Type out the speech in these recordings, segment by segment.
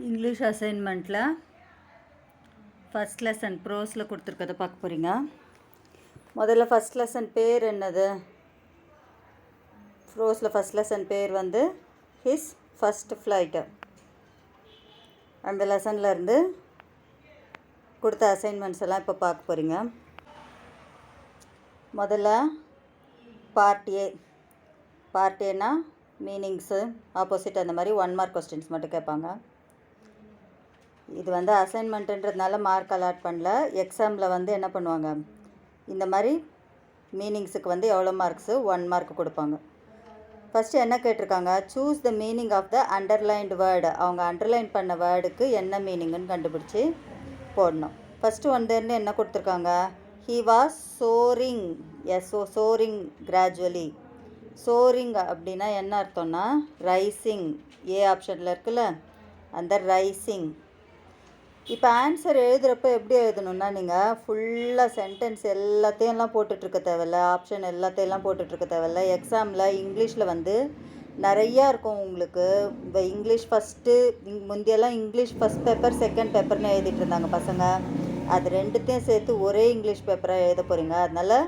English அசைன்மெண்ட்டில் first lesson ப்ரோஸில் கொடுத்துருக்கதை பார்க்க போகிறீங்க. முதல்ல ஃபஸ்ட் லெசன் பேர் என்னது? ப்ரோஸில் ஃபஸ்ட் லெசன் பேர் வந்து ஹிஸ் ஃபஸ்ட் ஃப்ளைட்டு. அந்த லெசனில் இருந்து கொடுத்த அசைன்மெண்ட்ஸ் எல்லாம் இப்போ பார்க்க போகிறீங்க. முதல்ல பார்ட் ஏனா மீனிங்ஸு, ஆப்போசிட் அந்த மாதிரி 1 மார்க் கொஸ்டின்ஸ் மட்டும் கேட்பாங்க. இது வந்து அசைன்மெண்ட்டுன்றதுனால மார்க் அலாட் பண்ணல. எக்ஸாமில் வந்து என்ன பண்ணுவாங்க, இந்த மாதிரி மீனிங்ஸுக்கு வந்து எவ்வளோ மார்க்ஸு 1 மார்க் கொடுப்பாங்க. ஃபஸ்ட்டு என்ன கேட்டிருக்காங்க, choose the meaning of the underlined word. அவங்க அண்டர்லைன் பண்ண வேர்டுக்கு என்ன மீனிங்குன்னு கண்டுபிடிச்சி போடணும். ஃபஸ்ட்டு ஒன்லேருந்து என்ன கொடுத்துருக்காங்க, he was soaring. Soaring gradually. Soaring அப்படின்னா என்ன அர்த்தம்னா ரைசிங். ஏ ஆப்ஷனில் இருக்குல்ல, அந்த ரைசிங். இப்போ ஆன்சர் எழுதுகிறப்ப எப்படி எழுதணுன்னா, நீங்கள் ஃபுல்லாக சென்டென்ஸ் எல்லாத்தையும்லாம் போட்டுட்ருக்க தேவையில்ல, ஆப்ஷன் எல்லாத்தையெல்லாம் போட்டுட்ருக்க தேவையில்ல. எக்ஸாமில் இங்கிலீஷில் வந்து நிறையா இருக்கும் உங்களுக்கு. இப்போ இங்கிலீஷ் ஃபஸ்ட்டு முந்தியெல்லாம் இங்கிலீஷ் ஃபஸ்ட் பேப்பர் செகண்ட் பேப்பர்னு எழுதிட்டு இருந்தாங்க பசங்க. அது ரெண்டுத்தையும் சேர்த்து ஒரே இங்கிலீஷ் பேப்பராக எழுத போகிறீங்க. அதனால்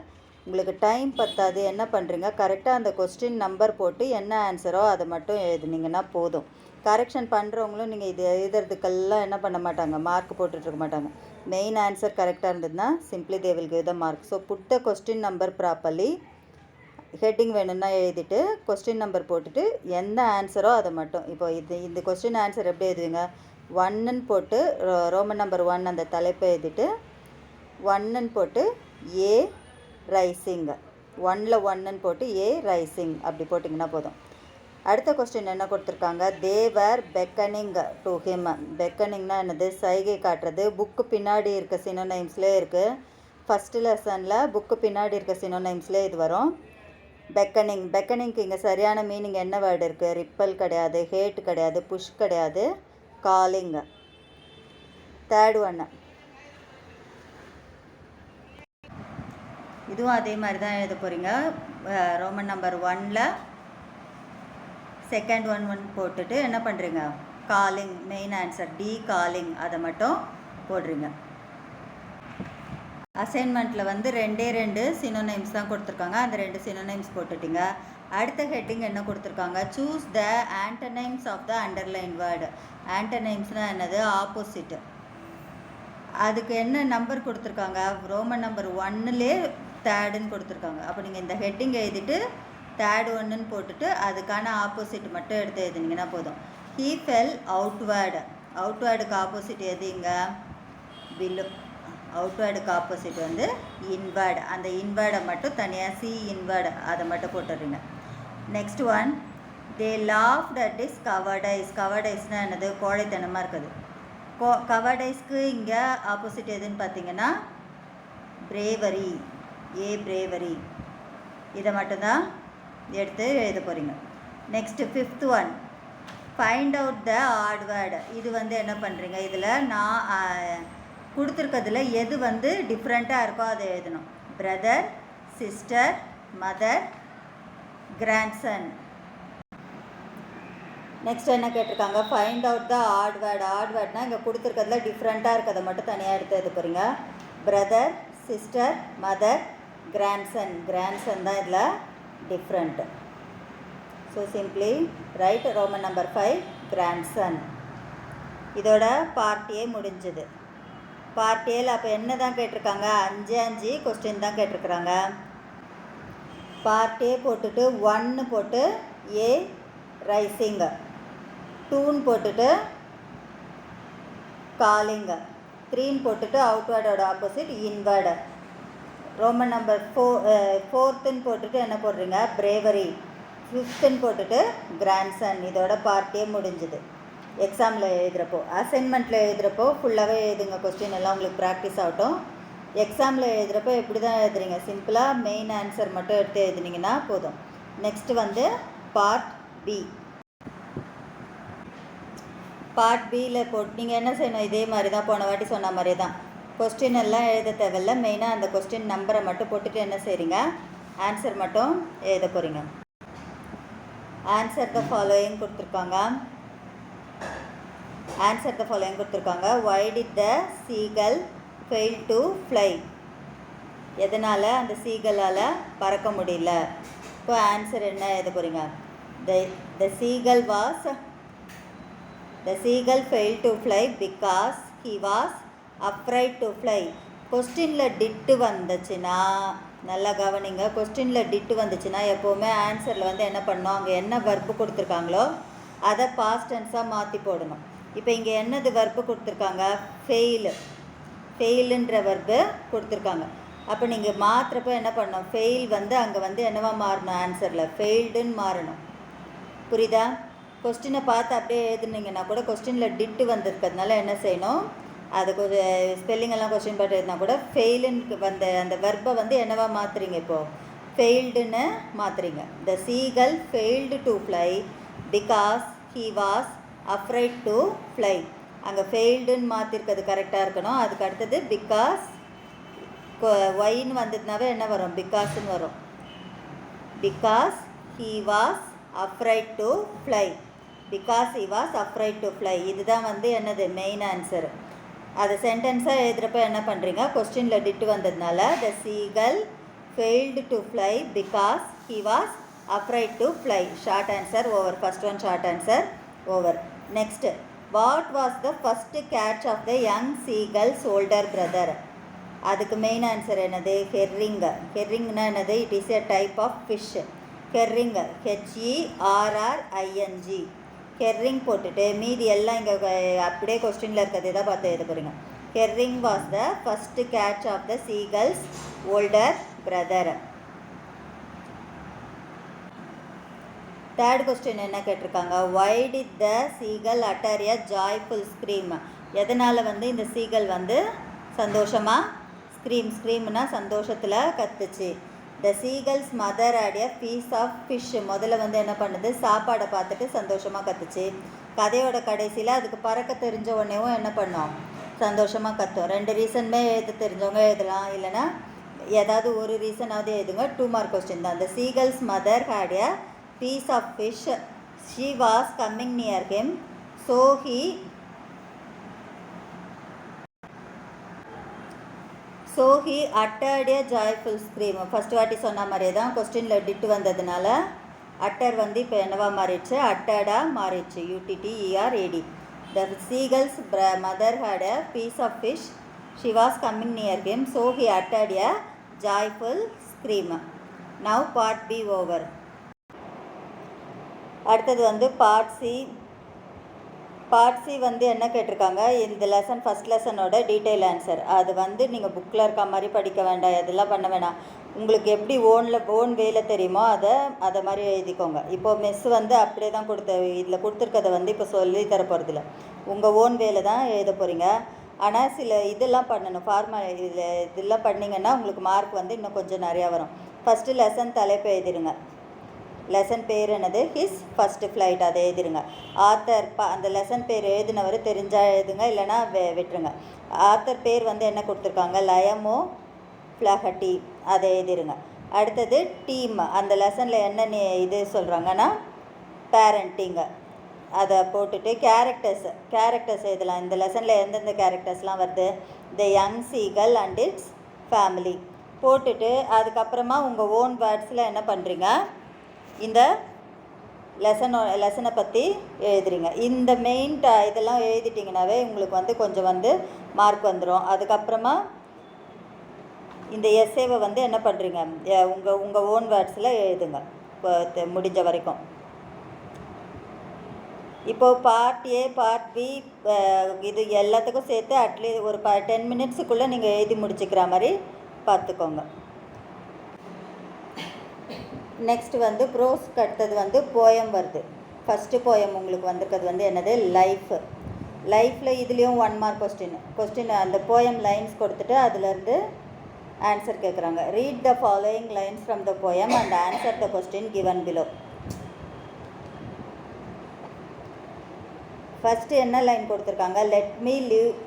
உங்களுக்கு டைம் பத்தாது. என்ன பண்ணுறீங்க, கரெக்டாக அந்த கொஸ்டின் நம்பர் போட்டு என்ன ஆன்சரோ அதை மட்டும் எழுதுனீங்கன்னா போதும். கரெக்ஷன் பண்ணுறவங்களும் நீங்கள் இது எழுதுறதுக்கெல்லாம் என்ன பண்ண மாட்டாங்க, மார்க் போட்டுட்ருக்க மாட்டாங்க. மெயின் ஆன்சர் கரெக்டாக இருந்ததுன்னா simply they will give the mark. So put the question number properly. Heading வேணும்னா எழுதிட்டு கொஸ்டின் நம்பர் போட்டுட்டு எந்த ஆன்சரோ அதை மட்டும். இப்போ இந்த கொஸ்டின் ஆன்சர் எப்படி எழுதுவீங்க, 1ன்னு போட்டு ரோமன் நம்பர் 1 அந்த தலைப்பை எழுதிட்டு 1ன்னு போட்டு ஏ ரைசிங். 1ல் 1ன்னு போட்டு ஏ ரைசிங் அப்படி போட்டிங்கன்னா போதும். அடுத்த கொஸ்டின் என்ன கொடுத்துருக்காங்க, தேவர் பெக்கனிங் டு ஹிம். பெக்கனிங்னா என்னது, சைகை காட்டுறது. புக்கு பின்னாடி இருக்க சினோனைம்ஸ்லேயே இருக்குது. ஃபஸ்ட்டு லெசனில் புக்கு பின்னாடி இருக்க சினோனைம்ஸ்லேயே இது வரும். பெக்கனிங்க்கு இங்கே சரியான மீனிங் என்ன வேர்டு இருக்குது, ரிப்பல் கிடையாது, ஹேட் கிடையாது, புஷ் கிடையாது, காலிங். தேர்ட் ஒன்று இதுவும் அதே மாதிரி தான் எழுத போகிறீங்க. ரோமன் நம்பர் 1ல் செகண்ட் ஒன் போட்டுட்டு என்ன பண்ணுறீங்க, calling. Main answer D calling, அதை மட்டும் போடுறீங்க. அசைன்மெண்ட்டில் வந்து 2 சினோனைம்ஸ் தான் கொடுத்துருக்காங்க. அந்த 2 சினோனைம்ஸ் போட்டுட்டிங்க. அடுத்த ஹெட்டிங் என்ன கொடுத்துருக்காங்க, choose the antonyms of the underline word. ஆன்டனைம்ஸ்னால் என்னது, ஆப்போசிட். அதுக்கு என்ன நம்பர் கொடுத்துருக்காங்க, ரோமன் நம்பர் 1லே தேர்டுன்னு கொடுத்துருக்காங்க. அப்போ நீங்கள் இந்த ஹெட்டிங் எழுதிட்டு தேர்ட் 1ன்னு போட்டுட்டு அதுக்கான ஆப்போசிட் மட்டும் எடுத்து எழுதினீங்கன்னா போதும். He fell outward. அவுட்வேர்டுக்கு ஆப்போசிட் எதுங்க, பில்லு. அவுட்வேர்டுக்கு ஆப்போசிட் வந்து இன்வேர்டு. அந்த இன்வேர்டை மட்டும் தனியாக சி இன்வேர்டு அதை மட்டும் போட்டுடுறீங்க. Next one, they laughed at his cowardice. கவர்ட் ஐஸ்னால் என்னது, கோழைத்தனமாக இருக்குது. கவர்ட் ஐஸ்க்கு இங்கே ஆப்போசிட் எதுன்னு பார்த்தீங்கன்னா பிரேவரி. ஏ பிரேவரி. இதை மட்டும்தான் எடுத்து எழுத போகிறீங்க. Next 5th one, find out the odd word. இது வந்து என்ன பண்ணுறீங்க, இதில் நான் கொடுத்துருக்கிறதுல எது வந்து டிஃப்ரெண்ட்டாக இருக்கோ அதை எழுதணும். Brother, sister, mother, grandson. Next என்ன கேட்டிருக்காங்க, find out the odd word. Odd வேர்ட்னா இங்கே கொடுத்துருக்கிறதுல டிஃப்ரெண்ட்டாக இருக்கிறத மட்டும் தனியாக எடுத்து எழுத போகிறீங்க. Brother, sister, mother, grandson. Grandson தான் இதில் different. So simply write Roman number 5 grandson. இதோட பார்ட் ஏ முடிஞ்சது. பார்ட் ஏல அப்போ என்ன தான் கேட்டிருக்காங்க, 5 கொஸ்டின் தான் கேட்டிருக்கிறாங்க. பார்ட் ஏ போட்டுட்டு 1 போட்டு ஏ ரைசிங், 2ன்னு போட்டுட்டு காலிங், 3ன்னு போட்டுட்டு அவுட்வேர்டோட ஆப்போசிட் இன்வேர்டு. ரோமன் நம்பர் 4ன்னு போட்டுட்டு என்ன போடுறீங்க, பிரேவரி. 5ன்னு போட்டுட்டு கிராண்ட்சன். இதோட பார்ட்டே முடிஞ்சுது. எக்ஸாமில் எழுதுகிறப்போ, அசைன்மெண்ட்டில் எழுதுகிறப்போ ஃபுல்லாகவே எழுதுங்க. கொஸ்டின் எல்லாம் உங்களுக்கு ப்ராக்டிஸ் ஆகட்டும். எக்ஸாமில் எழுதுகிறப்போ எப்படி தான் எழுதுறீங்க, சிம்பிளாக மெயின் ஆன்சர் மட்டும் எடுத்து எழுதுனீங்கன்னா போதும். நெக்ஸ்ட்டு வந்து பார்ட் பி. பார்ட் பியில் போட்டு நீங்கள் என்ன செய்யணும், இதே மாதிரி தான் போன வாட்டி சொன்ன மாதிரி தான். கொஸ்டின் எல்லாம் எழுத தேவையில்ல, மெயினாக அந்த கொஸ்டின் நம்பரை மட்டும் போட்டுட்டு என்ன செய்கிறீங்க, ஆன்சர் மட்டும் எழுத போகிறீங்க. ஆன்சர் த ஃபாலோயிங் கொடுத்துருக்காங்க. ஆன்சர் த ஃபாலோயிங் கொடுத்துருக்காங்க. why did the seagull fail to fly? எதனால் அந்த சீகலால் பறக்க முடியல? இப்போ ஆன்சர் என்ன எழுத போகிறீங்க? the seagull failed to fly because he was afraid to fly. கொஸ்டினில் டிட்டு வந்துச்சுன்னா நல்லா கவனிங்க. கொஸ்டினில் டிட்டு வந்துச்சுன்னா எப்போவுமே ஆன்சரில் வந்து என்ன பண்ணணும், அங்கே என்ன வர்ப்பு கொடுத்துருக்காங்களோ அதை பாஸ்ட் டென்ஸாக மாற்றி போடணும். இப்போ இங்கே என்னது வர்ப்பு கொடுத்துருக்காங்க? ஃபெயிலுன்ற வர்ப்பு கொடுத்துருக்காங்க. அப்போ நீங்கள் மாற்றுறப்போ என்ன பண்ணணும்? ஃபெயில் வந்து அங்கே வந்து என்னவா மாறணும்? ஆன்சரில் ஃபெயில்டுன்னு மாறணும். புரியுதா? கொஸ்டினை பார்த்து அப்படியே எழுதுனீங்கன்னா கூட கொஸ்டினில் டிட்டு வந்திருக்கிறதுனால என்ன செய்யணும், அது கொஞ்சம் ஸ்பெல்லிங்கெல்லாம் கொஸ்டின் பார்த்து எழுதினா கூட ஃபெயிலுன்னு வந்த அந்த வர்பை வந்து என்னவா மாற்றுறீங்க? இப்போது ஃபெயில்டுன்னு மாற்றுறீங்க. The seagull failed to fly because he was afraid to fly. அங்கே ஃபெயில்டுன்னு மாற்றிருக்கிறது கரெக்டாக இருக்கணும். அதுக்கு அடுத்தது பிகாஸ் ஒயின்னு வந்ததுனாவே என்ன வரும்? பிகாஸ்ன்னு வரும். Because he was afraid to fly. Because he was afraid to fly. இதுதான் வந்து என்னது மெயின் ஆன்சர். அதை சென்டென்ஸாக எழுதுகிறப்ப என்ன பண்ணுறீங்க? கொஸ்டினில் டிட்டு வந்ததுனால த seagull failed to fly because he was afraid to fly. Short answer over. First one short answer over. Next, what was the first catch of the young seagulls older brother? அதுக்கு main answer என்னது? ஹெர்ரிங்கு. ஹெர்ரிங்னா என்னது? It is a type of fish. ஹெர்ரிங்கு HERRING. Herring போட்டுட்டு மீதி எல்லாம் இங்கே அப்படியே கொஸ்டினில் இருக்கிறது தான் பார்த்து எழுத போகிறீங்க. Herring was the first catch of the seagull's older brother. Third question என்ன கேட்டிருக்காங்க? why did the seagull utter a joyful scream? எதனால் வந்து இந்த சீகல் வந்து சந்தோஷமாக ஸ்க்ரீம்னா சந்தோஷத்தில் கத்துச்சு. The seagull's mother had a piece of fish. முதல்ல வந்து என்ன பண்ணுது? சாப்பாடை பார்த்துட்டு சந்தோஷமாக கத்துச்சு. கதையோட கடைசியில் அதுக்கு பறக்க தெரிஞ்ச உடனேவும் என்ன பண்ணோம்? சந்தோஷமாக கத்தும். 2 ரீசனுமே எழுத தெரிஞ்சவங்க எழுதலாம், இல்லைனா ஏதாவது ஒரு ரீசனாவது எழுதுங்க. 2 மார்க் கொஸ்டின் தான். The seagull's mother had a piece of fish. She was coming near him, so he uttered a joyful scream. First வாட்டி சொன்ன மாதிரியே தான் கொஸ்டினில் டிட்டு வந்ததுனால அட்டர் வந்து இப்போ என்னவா மாறிடுச்சு? அட்டர்டாக மாறிடுச்சு. UTTERAD. The seagull's mother had a piece of fish. She was coming near him, so he uttered a joyful scream. Now part B over. அடுத்தது வந்து பார்ட் சி வந்து என்ன கேட்டிருக்காங்க? இந்த லெசன் ஃபஸ்ட் லெசனோட டீட்டெயில் ஆன்சர். அது வந்து நீங்கள் புக்கில் இருக்க மாதிரி படிக்க வேண்டாம், இதெல்லாம் பண்ண வேணாம். உங்களுக்கு எப்படி ஓன் வேலை தெரியுமோ அதை மாதிரி எழுதிக்கோங்க. இப்போது மிஸ் வந்து அப்படியே தான் இதில் கொடுத்துருக்கதை வந்து இப்போ சொல்லி தர போகிறதில்ல, உங்கள் ஓன் வேலை தான் எழுத போகிறீங்க. ஆனால் சில இதெல்லாம் பண்ணணும், இதெல்லாம் பண்ணிங்கன்னா உங்களுக்கு மார்க் வந்து இன்னும் கொஞ்சம் நிறையா வரும். ஃபஸ்ட்டு லெசன் தலைப்பு எழுதிடுங்க. லெசன் பேர் என்னது? His first flight. அதை எழுதிருங்க. ஆத்தர் அந்த லெசன் பேர் எழுதினவர் தெரிஞ்சால் எழுதுங்க, இல்லைனா விட்டுருங்க. ஆத்தர் பேர் வந்து என்ன கொடுத்துருக்காங்க? லயமோ ஃப்ளஹட்டி. அதை எழுதிருங்க. அடுத்தது டீம். அந்த லெசனில் என்ன இது சொல்கிறாங்கன்னா பேரண்டிங்கு. அதை போட்டுட்டு கேரக்டர்ஸ் எழுதலாம். இந்த லெசனில் எந்தெந்த கேரக்டர்ஸ்லாம் வருது? The young seagull and its family போட்டுட்டு உங்கள் ஓன் வேர்ட்ஸில் என்ன பண்ணுறீங்க? இந்த லெசனை பற்றி எழுதுறீங்க. இந்த மெயின் இதெல்லாம் எழுதிட்டிங்கனாவே உங்களுக்கு வந்து கொஞ்சம் வந்து மார்க் வந்துடும். அதுக்கப்புறமா இந்த எஸ்ஏவை வந்து என்ன பண்ணுறீங்க? உங்கள் ஓன் வேர்ட்ஸில் எழுதுங்க முடிஞ்ச வரைக்கும். இப்போது பார்ட் ஏ பார்ட் பி இது எல்லாத்துக்கும் சேர்த்து அட்லீஸ்ட் ஒரு 10 மினிட்ஸுக்குள்ளே நீங்கள் எழுதி முடிச்சுக்கிற மாதிரி பார்த்துக்கோங்க. நெக்ஸ்ட் வந்து ப்ரோஸ்க்கு அடுத்தது வந்து போயம் வருது. ஃபஸ்ட்டு போயம் உங்களுக்கு வந்திருக்கிறது வந்து என்னது? லைஃப்பில் இதுலேயும் 1 மார்க் கொஸ்டின் அந்த போயம் லைன்ஸ் கொடுத்துட்டு அதுலேருந்து ஆன்சர் கேட்குறாங்க. Read the following lines from the poem and answer the question given below. First என்ன லைன் கொடுத்துருக்காங்க?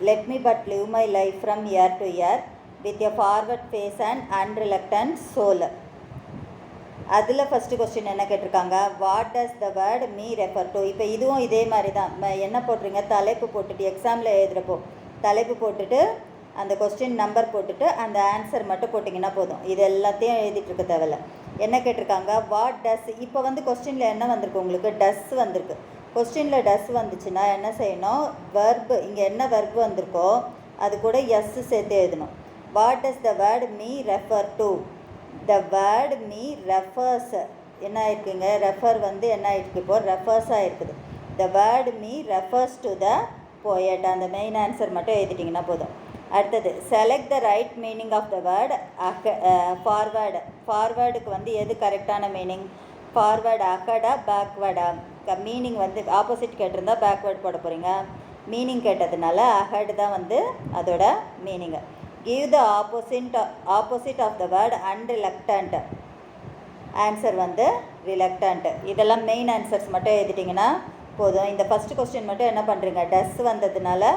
Let me but live my life from year to year with a forward face and unreluctant soul. அதில் first question என்ன கேட்டிருக்காங்க, what does the word me refer to. இப்போ இதுவும் இதே மாதிரி தான். என்ன போட்டுருங்க, தலைப்பு போட்டுட்டு எக்ஸாமில் எழுதுகிறப்போ தலைப்பு போட்டுட்டு அந்த கொஸ்டின் நம்பர் போட்டுட்டு அந்த ஆன்சர் மட்டும் போட்டிங்கன்னா போதும். இது எல்லாத்தையும் எழுதிட்டு இருக்க தேவையில்ல. என்ன கேட்டிருக்காங்க, வாட் டஸ். இப்போ வந்து கொஸ்டினில் என்ன வந்திருக்கு உங்களுக்கு, டஸ் வந்திருக்கு. கொஸ்டினில் டஸ் வந்துச்சுன்னா என்ன செய்யணும், வெர்பு, இங்கே என்ன வெர்பு வந்திருக்கோ அது கூட எஸ் சேர்த்து எழுதணும். What does the word me refer to. The word me refers என்ன ஆயிருக்குங்க, ரெஃபர் வந்து என்ன ஆயிருக்கு, இப்போ ரெஃபர்ஸாக இருக்குது. The word me refers to the poet. அந்த மெயின் ஆன்சர் மட்டும் எழுதிட்டிங்கன்னா போதும். அடுத்தது, select the right meaning of the word forward. ஃபார்வேர்டுக்கு வந்து எது கரெக்டான மீனிங், ஃபார்வேர்டு அகடா பேக்வேர்டா. மீனிங் வந்து ஆப்போசிட் கேட்டிருந்தா பேக்வேர்டு போட போகிறீங்க. மீனிங் கேட்டதுனால அகடு தான் வந்து அதோட meaning. Give the opposite of the word unreluctant. Answer வந்து ரிலக்டன்ட். இதெல்லாம் மெயின் ஆன்சர்ஸ் மட்டும் எழுதிட்டிங்கன்னா போதும். இந்த ஃபஸ்ட்டு கொஸ்டின் மட்டும் என்ன பண்ணுறீங்க, டஸ் வந்ததுனால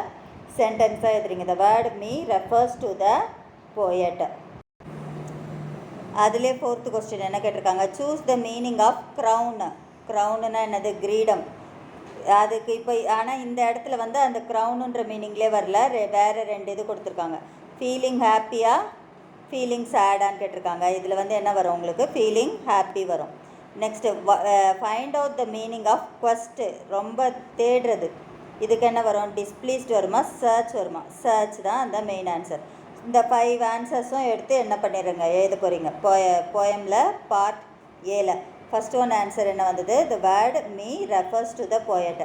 சென்டென்ஸாக எழுதுறீங்க. The word me refers to the poet. அதிலே ஃபோர்த்து கொஸ்டின் என்ன கேட்டிருக்காங்க, choose the meaning of crown. க்ரௌனுன்னா என்னது, கிரீடம். அதுக்கு இப்போ ஆனால் இந்த இடத்துல வந்து அந்த க்ரௌனுன்ற மீனிங்லேயே வரல, வேறு 2 இது கொடுத்துருக்காங்க. ஃபீலிங் ஹாப்பியா, ஃபீலிங் சேடான்னு கேட்டிருக்காங்க. இதில் வந்து என்ன வரும் உங்களுக்கு, ஃபீலிங் ஹாப்பி வரும். Next find out the meaning of quest, ரொம்ப தேடுறது. இதுக்கு என்ன வரும், டிஸ்ப்ளீஸ்ட் வருமா, சர்ச் வருமா. சர்ச் தான் அந்த மெயின் ஆன்சர். இந்த 5 ஆன்சர்ஸும் எடுத்து என்ன பண்ணிடுங்க, எழுத போகிறீங்க போயமில் பார்ட் ஏல. ஃபஸ்ட் ஒன் ஆன்சர் என்ன வந்தது, த word me refers to the poet.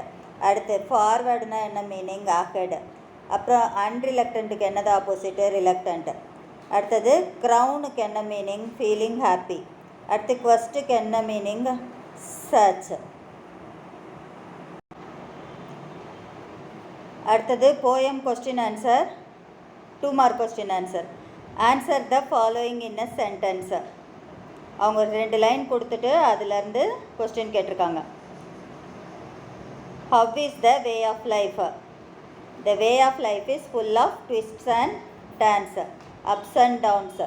அடுத்து ஃபார்வேர்டுனா என்ன மீனிங், அஹெட். அப்புறம் அன்ரிலக்டன்ட்டுக்கு என்னது ஆப்போசிட்டு, ரிலக்டன்ட். அடுத்தது க்ரௌனுக்கு என்ன மீனிங், ஃபீலிங் ஹாப்பி. அடுத்து குவஸ்ட்டுக்கு என்ன மீனிங், சர்ச். அடுத்தது poem question answer, 2 mark question answer. Answer the following in a sentence. அவங்க 2 லைன் கொடுத்துட்டு அதுலேருந்து கொஸ்டின் கேட்டிருக்காங்க. How is the way of life. The way of life is full of twists and turns, ups and downs.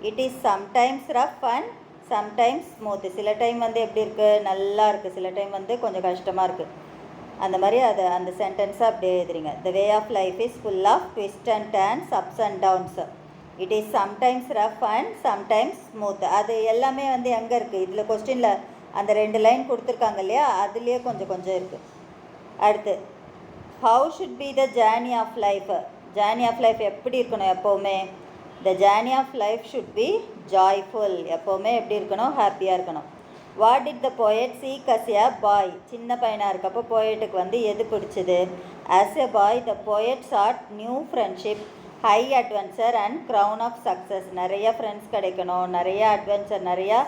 It is sometimes rough and sometimes smooth. சில time வந்து எப்படி இருக்குது, நல்லா இருக்குது, சில டைம் வந்து கொஞ்சம் கஷ்டமாக இருக்குது. அந்த மாதிரி அதை அந்த சென்டென்ஸை அப்படியே எழுதுறீங்க. The way of life is full of twist and turns, ups and downs. It is sometimes rough and sometimes smooth. அது எல்லாமே வந்து எங்கே இருக்குது, இதில் கொஸ்டினில் அந்த 2 லைன் கொடுத்துருக்காங்க இல்லையா, அதுலேயே கொஞ்சம் கொஞ்சம் இருக்குது. அடுத்து, how should be the journey of life. Journey of life எப்படி இருக்கணும் எப்போவுமே, the journey of life should be joyful. எப்போவுமே எப்படி இருக்கணும், ஹாப்பியாக இருக்கணும். What did the poet seek as a boy. சின்ன பையனாக இருக்கப்போ போயட்டுக்கு வந்து எது பிடிச்சது, as a boy the poet sought new friendship, high adventure and crown of success. நிறைய ஃப்ரெண்ட்ஸ் கிடைக்கணும், நிறைய அட்வென்ச்சர், நிறையா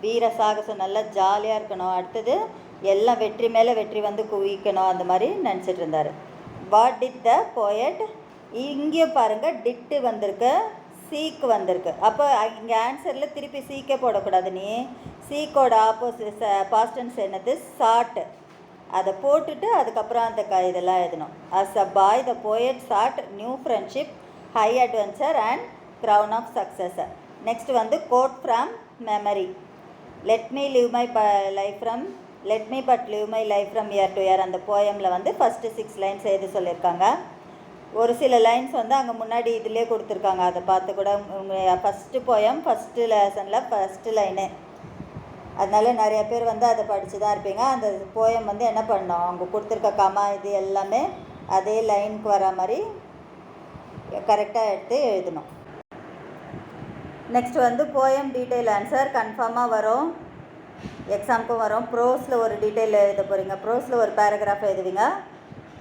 வீர சாகசம், நல்லா ஜாலியாக இருக்கணும். அடுத்தது எல்லாம் வெற்றி மேலே வெற்றி வந்து குவிக்கணும், அந்த மாதிரி நினச்சிட்டு இருந்தார். What did the poet. இங்கேயும் பாருங்கள் டிட்டு வந்திருக்கு, சீக்கு வந்திருக்கு. அப்போ இங்கே ஆன்சரில் திருப்பி சீக்கே போடக்கூடாது. நீ சீக்கோட ஆப்போசிட் பாஸ்ட் டென்ஸ் என்னது, சாட். அதை போட்டுட்டு அதுக்கப்புறம் அந்த இதெல்லாம் எழுதணும். As a boy the poet sought new friendship, high adventure and crown of success. Next வந்து quote from memory. Let me live my life from let me but live my life from year to year. அந்த போயமில் வந்து first 6 lines எழுதி சொல்லியிருக்காங்க. ஒரு சில lines வந்து அங்கே முன்னாடி இதிலே கொடுத்துருக்காங்க, அதை பார்த்து கூட ஃபஸ்ட்டு போயம் ஃபஸ்ட்டு லெசனில் ஃபஸ்ட்டு லைனு. அதனால் நிறைய பேர் வந்து அதை படித்து தான் இருப்பீங்க. அந்த போயம் வந்து என்ன பண்ணோம், அவங்க கொடுத்துருக்க கமா இது எல்லாமே அதே லைனுக்கு வர மாதிரி கரெக்டாக எடுத்து எழுதணும். நெக்ஸ்ட் வந்து போயம் டீட்டெயில் ஆன்சர் கன்ஃபார்மாக வரும், எக்ஸாமுக்கும் வரும். ப்ரோஸில் ஒரு டீட்டெயில் எழுத போகிறீங்க. ப்ரோஸில் ஒரு பேராகிராஃப் எழுதுவீங்க,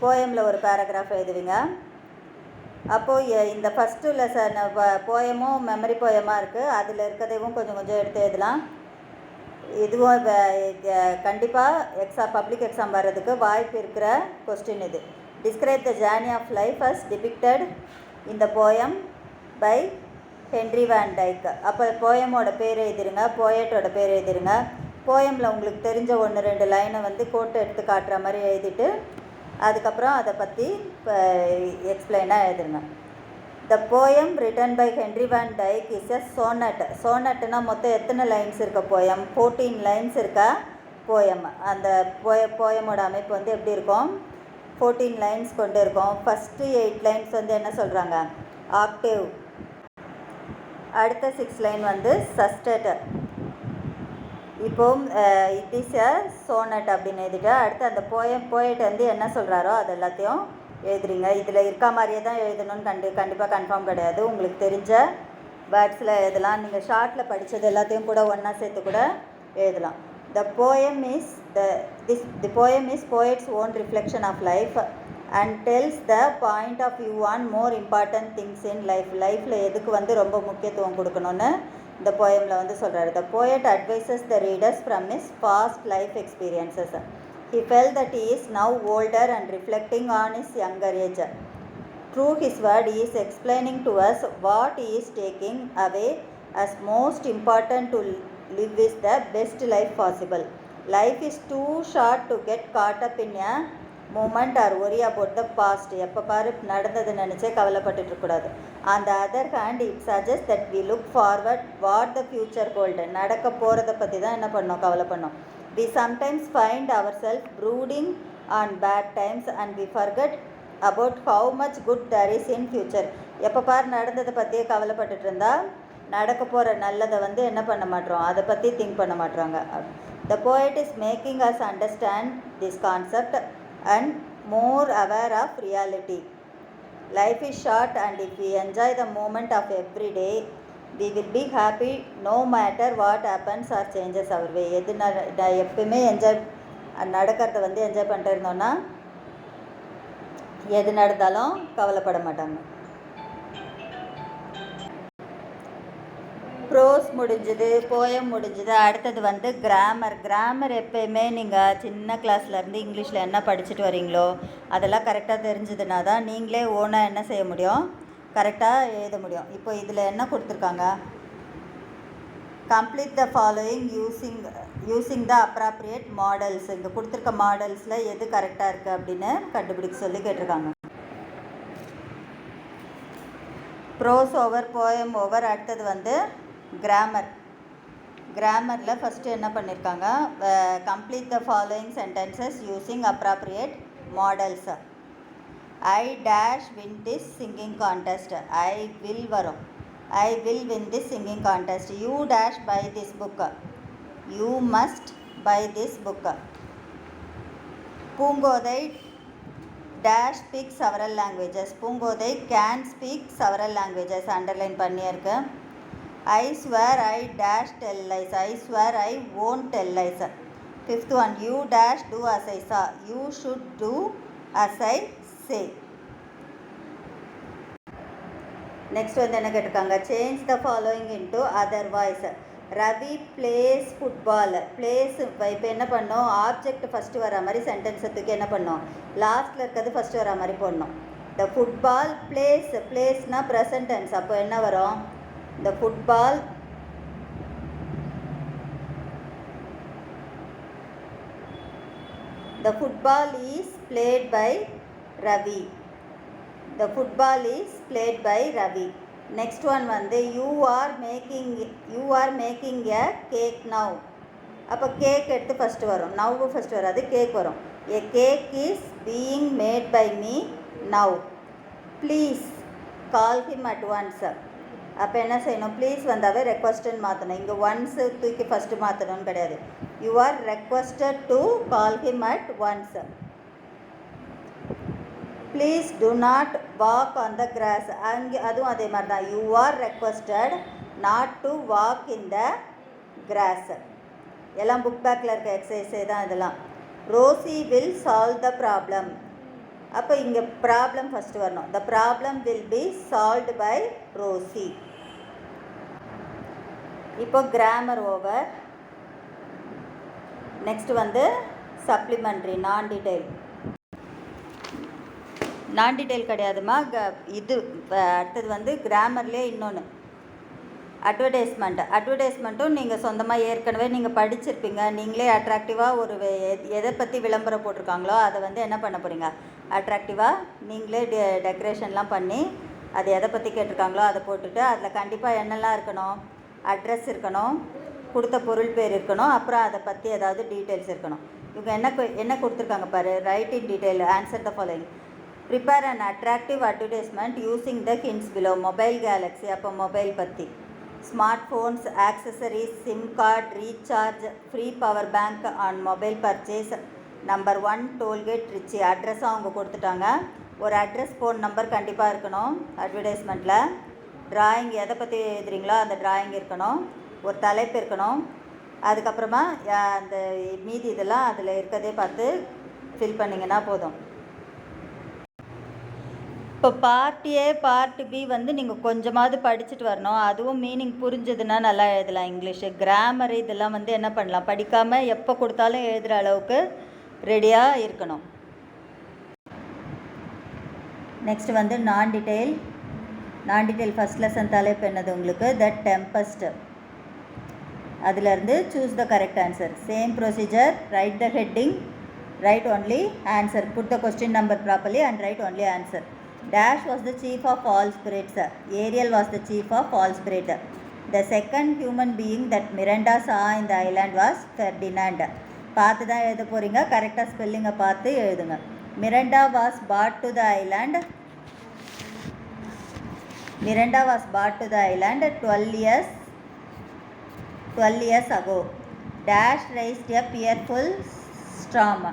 போயமில் ஒரு பேராகிராஃப் எழுதுவீங்க. அப்போது இந்த ஃபஸ்ட்டு லெசன் போயமும் மெமரி போயமாக இருக்குது, அதில் இருக்கிறதையும் கொஞ்சம் கொஞ்சம் எடுத்து எழுதலாம். இதுவும் கண்டிப்பாக பப்ளிக் எக்ஸாம் வர்றதுக்கு வாய்ப்பு இருக்கிற கொஸ்டின் இது. Describe the journey of life as depicted இந்த poem by Henry Van Dyke. அப்போ போயமோட பேர் எழுதிருங்க, போயட்டோட பேர் எழுதிருங்க. போயமில் உங்களுக்கு தெரிஞ்ச 1-2 லைனை வந்து கோட்டை எடுத்து காட்டுற மாதிரி எழுதிட்டு அதுக்கப்புறம் அதை பற்றி எக்ஸ்பிளைனாக எழுதுருங்க. The poem written by Henry Van Dyke is a sonnet. சோனட்னா மொத்தம் எத்தனை லைன்ஸ் இருக்க போயம்? 14 லைன்ஸ் இருக்கா போயம். அந்த போயமோட அமைப்பு வந்து எப்படி இருக்கும்? 14 லைன்ஸ் கொண்டு இருக்கும். ஃபஸ்ட்டு 8 லைன்ஸ் வந்து என்ன சொல்கிறாங்க? ஆக்டேவ். அடுத்த 6 லைன் வந்து சஸ்டட். இப்போ இட் இஸ் எ சோனட் அப்படின்னு எழுதிட்டு அடுத்து அந்த போயட் வந்து என்ன சொல்கிறாரோ அது எல்லாத்தையும் எழுதுறீங்க. இதில் இருக்க மாதிரியே தான் எழுதணும்னு கண்டிப்பாக கன்ஃபார்ம் கிடையாது. உங்களுக்கு தெரிஞ்ச வேர்ட்ஸில் எழுதலாம். நீங்கள் ஷார்ட்டில் படித்தது எல்லாத்தையும் கூட ஒன்றா சேர்த்து கூட எழுதலாம். The poem is poet's own reflection of life and tells the point of view on more important things in life. லைஃப்பில் எதுக்கு வந்து ரொம்ப முக்கியத்துவம் கொடுக்கணும்னு இந்த போயமில் வந்து சொல்கிறாரு. The poet advises the readers from his past life experiences. He felt that he is now older and reflecting on his younger age. Through his word, he is explaining to us what he is taking away as most important to live is the best life possible. Life is too short to get caught up in a moment or worry about the past. எப்போ பாரு நடந்தது நினச்சே கவலைப்பட்டுட்டு இருக்கக்கூடாது. On the other hand, it suggests that we look forward what the future hold. நடக்க போகிறத பற்றி தான் என்ன பண்ணோம்? கவலை பண்ணோம். We sometimes find ourselves brooding on bad times and we forget about how much good there is in future. எப்போ பாரு நடந்ததை பற்றியே கவலைப்பட்டுட்டு இருந்தால் நடக்க போகிற நல்லதை வந்து என்ன பண்ண மாட்டோம்? அதை பற்றி திங்க் பண்ண மாட்டோங்க. The poet is making us understand this concept and more aware of reality. Life is short and if we enjoy the moment of every day, we will be happy no matter what happens or changes our way. எது எப்பவுமே நடக்கிறத வந்து enjoy பண்ணிட்டு இருந்தோன்னா எது நடந்தாலும் கவலைப்பட மாட்டாங்க. ப்ரோஸ் முடிஞ்சுது, போயம் முடிஞ்சுது. அடுத்தது வந்து கிராமர். கிராமர் எப்போயுமே நீங்கள் சின்ன கிளாஸ்லேருந்து இங்கிலீஷில் என்ன படிச்சுட்டு வரீங்களோ அதெல்லாம் கரெக்டாக தெரிஞ்சதுனா தான் நீங்களே ஓனாக என்ன செய்ய முடியும்? கரெக்டாக எழுத முடியும். இப்போ இதில் என்ன கொடுத்துருக்காங்க? Complete the following using the appropriate models. இங்கே கொடுத்துருக்க மாடல்ஸில் எது கரெக்டாக இருக்குது அப்படின்னு கண்டுபிடிக்க சொல்லி கேட்டிருக்காங்க. Prose over, poem over. அடுத்தது வந்து கிராமர். கிராமரில் ஃபஸ்ட்டு என்ன பண்ணியிருக்காங்க? Complete the following sentences using appropriate modals. I dash win this singing contest. I will வரும். I will win this singing contest. You dash buy this book. You must buy this book. Poongothai dash speak several languages. Poongothai can speak several languages. Underline பண்ணியிருக்கு. I swear I dash tell lies. I swear I won't tell lies. Fifth one, you dash do as I saw. You should do as I say. Next வந்து என்ன கேட்டிருக்காங்க? Change the following into otherwise. Ravi place football. Place இப்போ என்ன பண்ணோம்? Object first வர மாதிரி சென்டென்ஸத்துக்கு என்ன பண்ணோம்? லாஸ்ட்டில் இருக்கிறது ஃபஸ்ட்டு வர மாதிரி போடணும். The football plays. பிளேஸ்னால் ப்ரெசன்ட் டென்ஸ். அப்போ என்ன வரும்? The football is played by Ravi. The football is played by Ravi. Next one வந்து you are making a cake now. அப்போ கேக் எடுத்து ஃபஸ்ட்டு வரும். now ஃபஸ்ட்டு வராது, கேக் வரும். a cake is being made by me now. Please call him at once. அப்போ என்ன செய்யணும்? Please வந்தாவே ரெக்வஸ்ட்டுன்னு மாற்றணும். இங்கே ஒன்ஸு தூக்கி ஃபஸ்ட்டு மாற்றணும்னு கிடையாது. You are requested to call him at once. Please do not walk on the grass. அதுவும் அதே மாதிரி தான். You are requested not to walk in the grass. எல்லாம் புக் பேக்கில் இருக்க எக்ஸசைஸே தான் இதெல்லாம். Rosie will solve the problem. அப்போ இங்கே ப்ராப்ளம் ஃபஸ்ட்டு வரணும். The problem will be solved by Rosie. இப்போ கிராமர் ஓவர். நெக்ஸ்ட் வந்து சப்ளிமெண்ட்ரி, நான் டீட்டெயில் கிடையாதுமா. இது அடுத்தது வந்து கிராமர்லேயே இன்னொன்று அட்வர்டைஸ்மெண்ட்டும் நீங்கள் சொந்தமாக ஏற்கனவே நீங்கள் படிச்சிருப்பீங்க. நீங்களே அட்ராக்டிவாக ஒரு எதை பற்றி விளம்பரம் போட்டிருக்காங்களோ அதை வந்து என்ன பண்ண போகிறீங்க? அட்ராக்டிவாக நீங்களே டெக்கரேஷன்லாம் பண்ணி அது எதை பற்றி கேட்டிருக்காங்களோ அதை போட்டுட்டு அதில் கண்டிப்பாக என்னெல்லாம் இருக்கணும், அட்ரஸ் இருக்கணும், கொடுத்த பொருள் பேர் இருக்கணும், அப்புறம் அதை பற்றி ஏதாவது டீட்டெயில்ஸ் இருக்கணும். இவங்க என்ன கொடுத்துருக்காங்க பாரு, write in detail, answer the following. Prepare and attractive advertisement using the hints below. Mobile Galaxy, அப்போ மொபைல் பற்றி. Smart phones, accessories, sim card, recharge, free power bank on mobile purchase. Number 1 tollgate Trichy. அட்ரஸும் அவங்க கொடுத்துட்டாங்க. ஒரு address, phone number கண்டிப்பாக இருக்கணும் அட்வர்டைஸ்மெண்ட்டில். Drawing எதை பற்றி எழுதுறீங்களோ அந்த ட்ராயிங் இருக்கணும், ஒரு தலைப்பு இருக்கணும். அதுக்கப்புறமா அந்த மீதி இதெல்லாம் அதில் இருக்கிறதே பார்த்து ஃபில் பண்ணிங்கன்னா போதும். இப்போ பார்ட் ஏ பார்ட் பி வந்து நீங்கள் கொஞ்சமாவது படிச்சுட்டு வரணும். அதுவும் மீனிங் புரிஞ்சதுன்னா நல்லா எழுதலாம். இங்கிலீஷு கிராமர் இதெல்லாம் வந்து என்ன பண்ணலாம், படிக்காமல் எப்போ கொடுத்தாலும் எழுதுகிற அளவுக்கு ரெடியாக இருக்கணும். நெக்ஸ்ட் வந்து நான் டீட்டெயில் ஃபஸ்ட் லெசன் தலைப்பு என்னது உங்களுக்கு, த டெம்பஸ்ட். அதிலேருந்து choose the correct answer. Same procedure, write the heading, write only answer, put the question number properly and write only answer. Dash was the chief of all spirits. Ariel was the chief of all spirits. The second human being that Miranda saw in the island was Ferdinand. பார்த்து தான் எழுத போகிறீங்க, கரெக்டாக ஸ்பெல்லிங்கை பார்த்து எழுதுங்க. Miranda was brought to the island 12 years ago. Dash raised a fearful storm.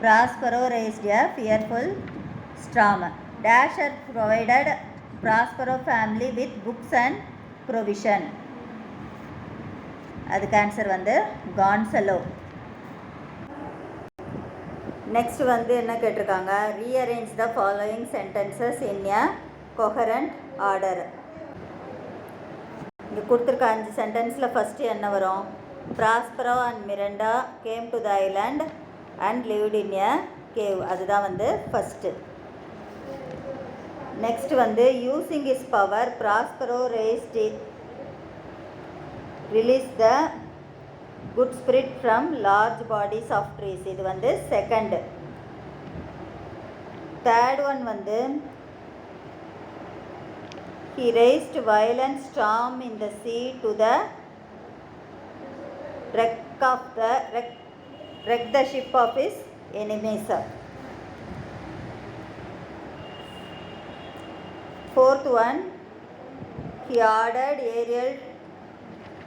Prospero raised a fearful storm. Dash had provided Prospero family with books and provision. அதுக்கு answer வந்து Gonzalo. Next வந்து என்ன கேட்டிருக்காங்க, rearrange the following sentences in a coherent order. இங்கே கொடுத்துருக்க 5 சென்டென்ஸில் first என்ன வரும், Prospero and Miranda came to the island and lived in a cave. அதுதான் வந்து ஃபஸ்ட்டு. நெக்ஸ்ட் வந்து using his power Prospero release the good spirit from large bodies of trees. இது வந்து செகண்ட். தேர்ட் ஒன் வந்து he raised violent storm in the sea to the wreck the ship of his enemies. Fourth one, he ordered Ariel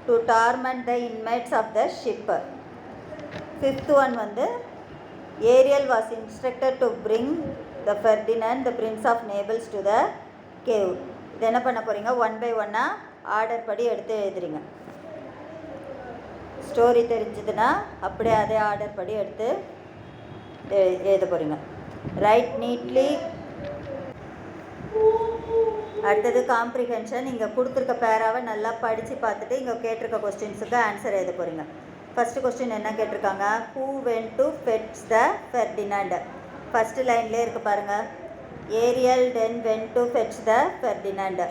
to torment the inmates of the ship. Fifth one வந்து Ariel was instructed to bring the Ferdinand, the prince of Naples, to the cave. இது என்ன பண்ண போகிறீங்க, 1 by 1 order படி எடுத்து எழுதுறீங்க. Story தெரிஞ்சதுன்னா அப்படியே அதே ஆர்டர் படி எடுத்து எழுத போகிறீங்க. Right neatly. அடுத்தது காம்ப்ரிஹென்ஷன். இங்கே கொடுத்துருக்க பேராவை நல்லா படித்து பார்த்துட்டு இங்கே கேட்டிருக்க கொஸ்டின்ஸுக்கு ஆன்சர் எழுத போகிறீங்க. ஃபஸ்ட்டு கொஸ்டின் என்ன கேட்டிருக்காங்க, who went to fetch the Ferdinand. First லைன்லேயே இருக்குது பாருங்கள், Ariel then went to fetch the Ferdinand.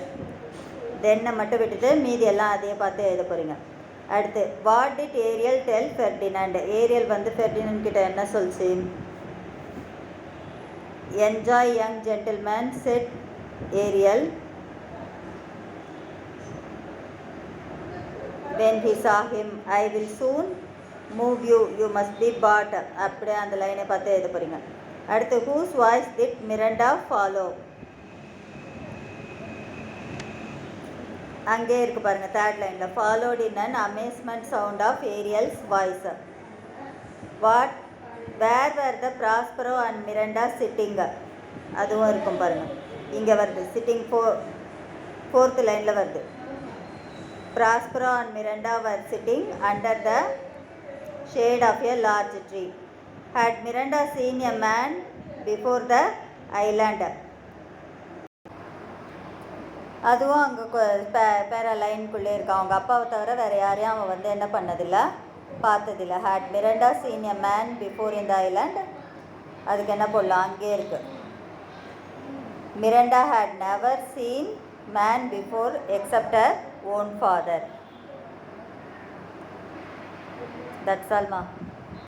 தென்னை மட்டும் விட்டுட்டு மீதி எல்லாம் அதையே பார்த்து எழுத போகிறீங்க. அடுத்து, what did Ariel tell Ferdinand. Ariel வந்து ஃபெர்டினாண்ட் கிட்ட என்ன சொல்லிச்சு, enjoy young gentleman said Ariel when he saw him, I will soon move you, you must be bought. அப்படியே அந்த லைனை பார்த்து எழுத போகிறீங்க. அடுத்து, whose voice did Miranda follow. அங்கே இருக்குது பாருங்கள் தேர்ட் லைனில், followed in an amazement sound of Ariel's voice. where were the Prospero and Miranda sitting. அதுவும் இருக்கும் பாருங்கள், இங்கே வருது சிட்டிங். ஃபோர்த் லைனில் வருது, Prospero and Miranda were sitting under the shade of a large tree. Had Miranda seen a man before the island. அதுவும் அங்கே பேரா லைனுக்குள்ளே இருக்கு. அவங்க அப்பாவை தவிர வேறு யாரையும் அவன் வந்து என்ன பண்ணதில்லை, பார்த்ததில்லை. Had Miranda seen a man before in the island. அதுக்கு என்ன போடலாம், அங்கே இருக்குது. Miranda had never seen man before except her own father. That's all, ma.